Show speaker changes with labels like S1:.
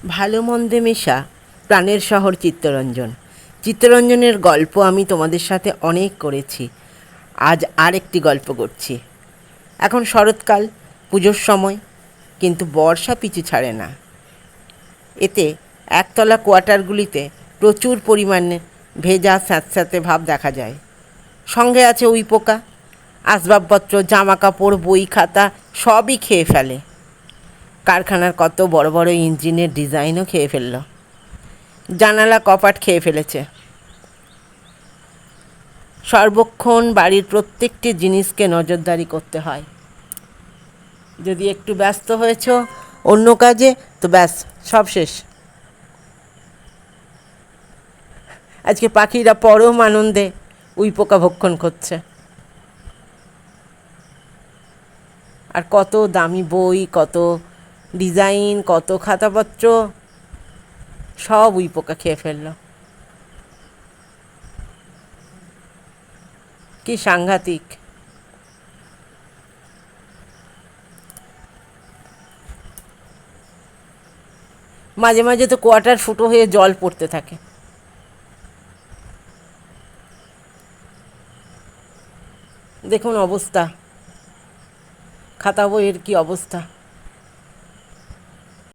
S1: ভালো মন্দে মেশা প্রাণের শহর চিত্তরঞ্জন। চিত্তরঞ্জনের গল্প আমি তোমাদের সাথে অনেক করেছি। আজ আরেকটি গল্প করছি। এখন শরৎকাল, পুজোর সময়, কিন্তু বর্ষা পিছু ছাড়ে না। এতে একতলা কোয়ার্টারগুলিতে প্রচুর পরিমাণে ভেজা স্যাঁতস্যাঁতে ভাব দেখা যায়। সঙ্গে আছে উইপোকা। আসবাবপত্র, জামাকাপড়, বই খাতা সবই খেয়ে ফেলে। কারখানার কত বড় বড় ইঞ্জিনের ডিজাইনও খেয়ে ফেলল। জানালা কপাট খেয়ে ফেলেছে। সর্বক্ষণ বাড়ির প্রত্যেকটি জিনিসকে নজরদারি করতে হয়। যদি একটু ব্যস্ত হয়েছ অন্য কাজে, তো ব্যাস, সব শেষ। আজকে পাখিরা পরম আনন্দে উইপোকা ভক্ষণ করছে। আর কত দামি বই, কত ডিজাইন, কত খাতাপত্র, সব উইপোকা খেয়ে ফেলল। কি সাংঘাতিক! মাঝে মাঝে তো কোয়ার্টার ফুটো হয়ে জল পড়তে থাকে। দেখুন অবস্থা, খাতা বইয়ের কি অবস্থা।